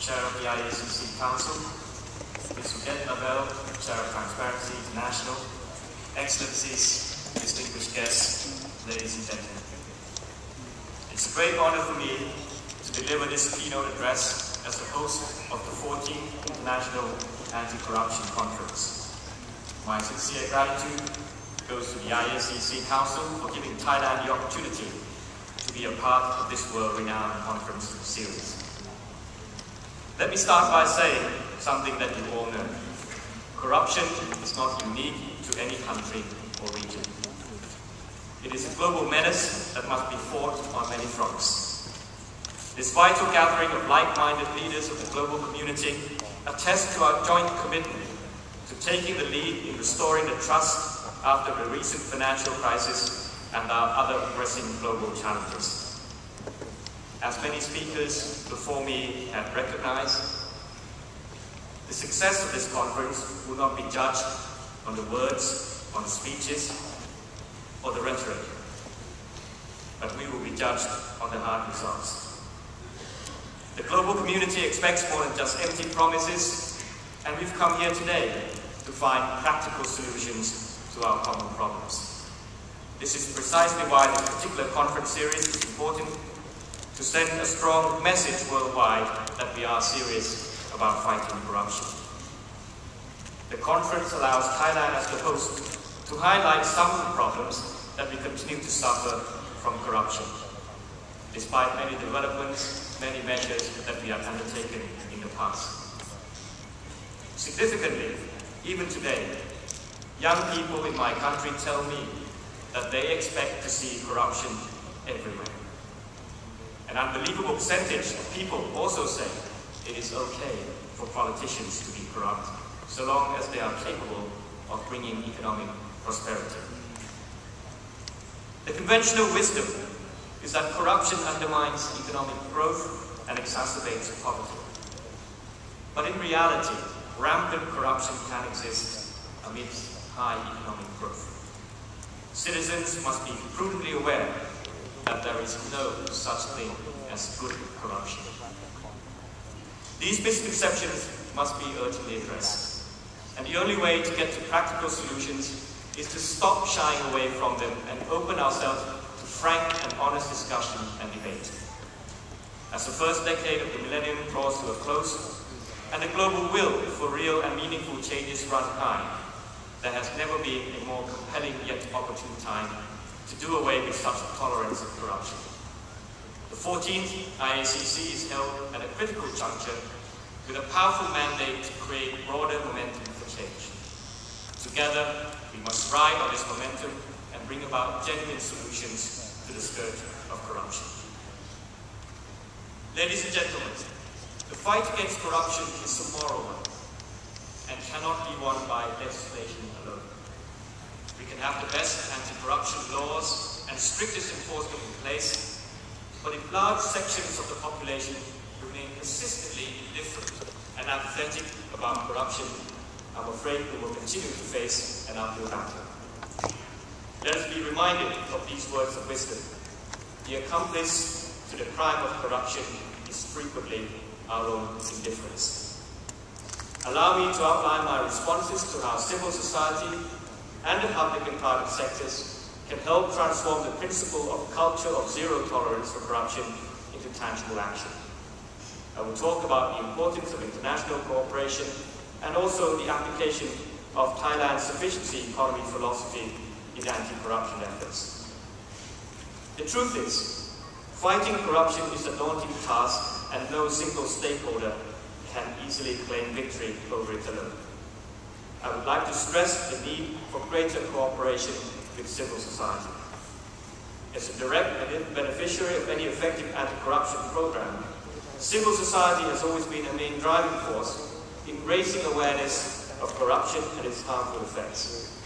Chair of the IACC Council, Ms. Vejjajiva, Chair of Transparency International, Excellencies, distinguished guests, ladies and gentlemen. It's a great honor for me to deliver this keynote address as the host of the 14th International Anti-Corruption Conference. My sincere gratitude goes to the IACC Council for giving Thailand the opportunity to be a part of this world-renowned conference series. Let me start by saying something that you all know. Corruption is not unique to any country or region. It is a global menace that must be fought on many fronts. This vital gathering of like-minded leaders of the global community attests to our joint commitment to taking the lead in restoring the trust after the recent financial crisis and our other pressing global challenges. As many speakers before me have recognized, the success of this conference will not be judged on the words, on the speeches, or the rhetoric, but we will be judged on the hard results. The global community expects more than just empty promises, and we've come here today to find practical solutions to our common problems. This is precisely why this particular conference series is important, to send a strong message worldwide that we are serious about fighting corruption. The conference allows Thailand as the host to highlight some of the problems that we continue to suffer from corruption, despite many developments, many measures that we have undertaken in the past. Significantly, even today, young people in my country tell me that they expect to see corruption everywhere. An unbelievable percentage of people also say it is okay for politicians to be corrupt, so long as they are capable of bringing economic prosperity. The conventional wisdom is that corruption undermines economic growth and exacerbates poverty. But in reality, rampant corruption can exist amidst high economic growth. Citizens must be prudently aware that there is no such thing as good corruption. These misconceptions must be urgently addressed, and the only way to get to practical solutions is to stop shying away from them and open ourselves to frank and honest discussion and debate. As the first decade of the millennium draws to a close, and the global will for real and meaningful changes run high, there has never been a more compelling yet opportune time to do away with such tolerance of corruption. The 14th IACC is held at a critical juncture with a powerful mandate to create broader momentum for change. Together, we must ride on this momentum and bring about genuine solutions to the scourge of corruption. Ladies and gentlemen, the fight against corruption is a moral one and cannot be won by legislation alone. We can have the best anti-corruption laws and strictest enforcement in place, but if large sections of the population remain persistently indifferent and apathetic about corruption, I'm afraid we will continue to face an uphill battle. Let us be reminded of these words of wisdom. The accomplice to the crime of corruption is frequently our own indifference. Allow me to outline my responses to how civil society and the public and private sectors can help transform the principle of culture of zero tolerance for corruption into tangible action. I will talk about the importance of international cooperation and also the application of Thailand's sufficiency economy philosophy in anti-corruption efforts. The truth is, fighting corruption is a daunting task and no single stakeholder can easily claim victory over it alone. I would like to stress the need for greater cooperation with civil society. As a direct beneficiary of any effective anti-corruption program, civil society has always been a main driving force in raising awareness of corruption and its harmful effects.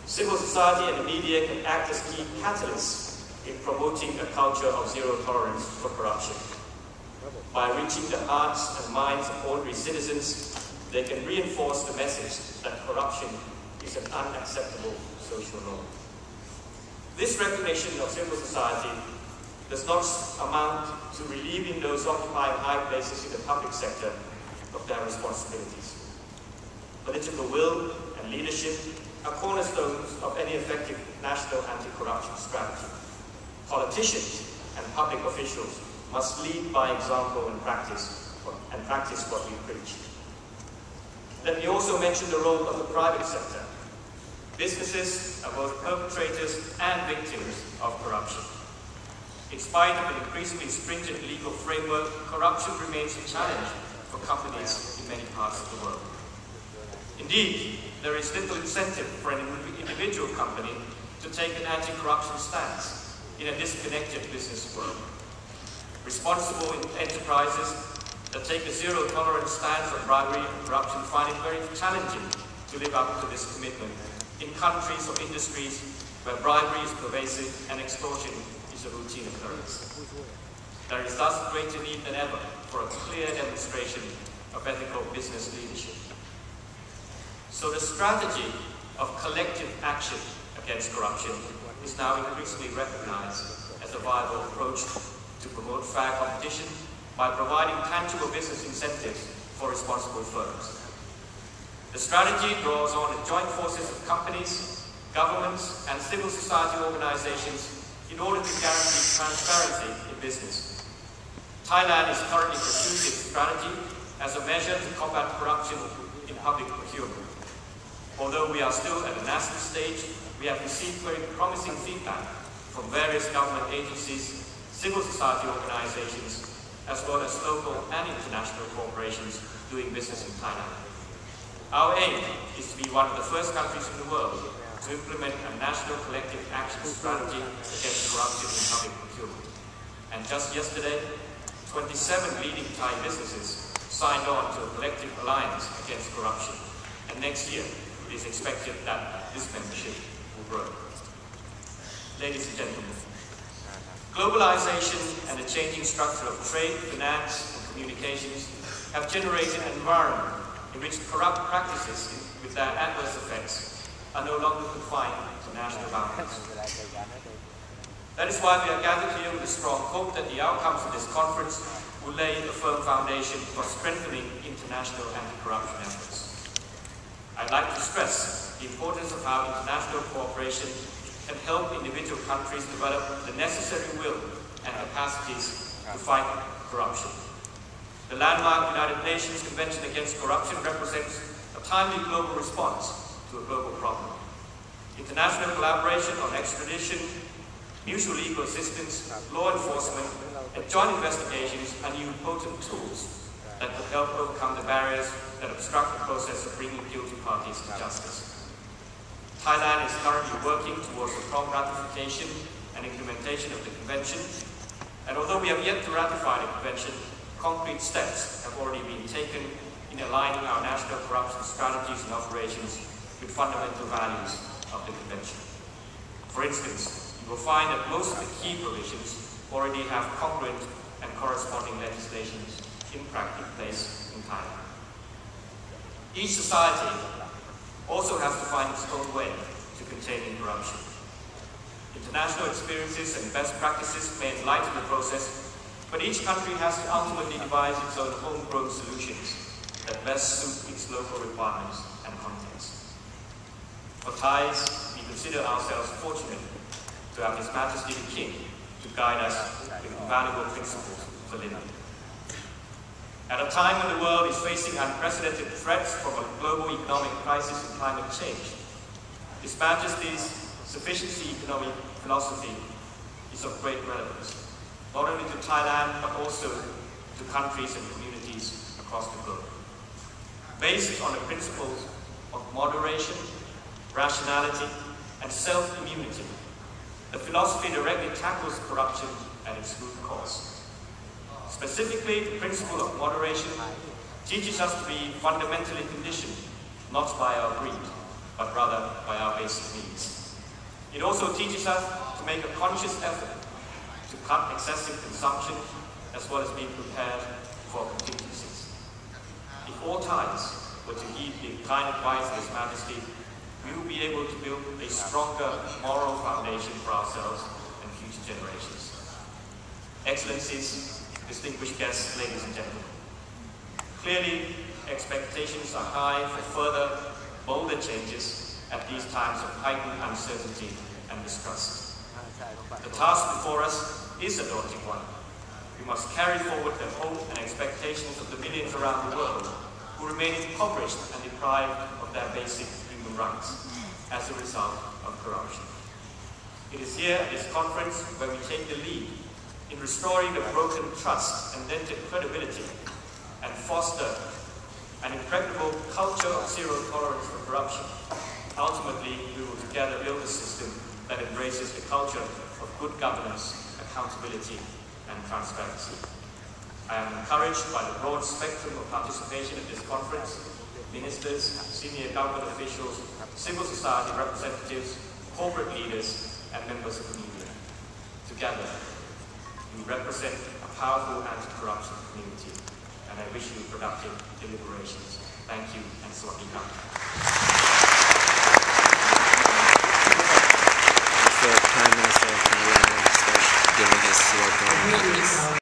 Civil society and the media can act as key catalysts in promoting a culture of zero tolerance for corruption. By reaching the hearts and minds of ordinary citizens, they can reinforce the message that corruption is an unacceptable social norm. This recognition of civil society does not amount to relieving those occupying high places in the public sector of their responsibilities. Political will and leadership are cornerstones of any effective national anti-corruption strategy. Politicians and public officials must lead by example and practice what we preach. Let me also mention the role of the private sector. Businesses are both perpetrators and victims of corruption. In spite of an increasingly stringent legal framework, corruption remains a challenge for companies in many parts of the world. Indeed, there is little incentive for an individual company to take an anti-corruption stance in a disconnected business world. Responsible enterprises that take a zero-tolerance stance on bribery and corruption find it very challenging to live up to this commitment in countries or industries where bribery is pervasive and extortion is a routine occurrence. There is thus greater need than ever for a clear demonstration of ethical business leadership. So the strategy of collective action against corruption is now increasingly recognized as a viable approach to promote fair competition by providing tangible business incentives for responsible firms. The strategy draws on the joint forces of companies, governments, and civil society organizations in order to guarantee transparency in business. Thailand is currently pursuing this strategy as a measure to combat corruption in public procurement. Although we are still at a nascent stage, we have received very promising feedback from various government agencies, civil society organizations, as well as local and international corporations doing business in Thailand. Our aim is to be one of the first countries in the world to implement a national collective action strategy against corruption in public procurement. And just yesterday, 27 leading Thai businesses signed on to a collective alliance against corruption. And next year, it is expected that this membership will grow. Ladies and gentlemen, globalization and the changing structure of trade, finance, and communications have generated an environment in which corrupt practices with their adverse effects are no longer confined to national boundaries. That is why we are gathered here with a strong hope that the outcomes of this conference will lay a firm foundation for strengthening international anti-corruption efforts. I'd like to stress the importance of how international cooperation can help individual countries develop the necessary will and capacities to fight corruption. The landmark United Nations Convention Against Corruption represents a timely global response to a global problem. International collaboration on extradition, mutual legal assistance, law enforcement, and joint investigations are new potent tools that could help overcome the barriers that obstruct the process of bringing guilty parties to justice. Thailand is currently working towards the prompt ratification and implementation of the convention, and although we have yet to ratify the convention, concrete steps have already been taken in aligning our national corruption strategies and operations with fundamental values of the convention. For instance, you will find that most of the key provisions already have congruent and corresponding legislation in place in Thailand. Each society also has to find its own way to containing corruption. International experiences and best practices may enlighten the process, but each country has to ultimately devise its own homegrown solutions that best suit its local requirements and context. For Thais, we consider ourselves fortunate to have His Majesty the King to guide us with invaluable principles for living. At a time when the world is facing unprecedented threats from a global economic crisis and climate change, His Majesty's sufficiency economic philosophy is of great relevance, not only to Thailand, but also to countries and communities across the globe. Based on the principles of moderation, rationality, and self-immunity, the philosophy directly tackles corruption at its root cause. Specifically, the principle of moderation teaches us to be fundamentally conditioned, not by our greed, but rather by our basic needs. It also teaches us to make a conscious effort to cut excessive consumption, as well as being prepared for contingencies. If all Thais were to heed the kind advice of His Majesty, we will be able to build a stronger moral foundation for ourselves and future generations. Excellencies, distinguished guests, ladies and gentlemen. Clearly, expectations are high for further, bolder changes at these times of heightened uncertainty and distrust. The task before us is a daunting one. We must carry forward the hope and expectations of the millions around the world who remain impoverished and deprived of their basic human rights as a result of corruption. It is here at this conference where we take the lead in restoring the broken trust and dented credibility and foster an impregnable culture of zero tolerance for corruption. Ultimately, we will together build a system that embraces the culture of good governance, accountability, and transparency. I am encouraged by the broad spectrum of participation at this conference: ministers, senior government officials, civil society representatives, corporate leaders, and members of the media. Together, we represent a powerful anti-corruption community, and I wish you productive deliberations. Thank you, and Sawasdee Krap. Prime Minister of Thailand giving his welcome address.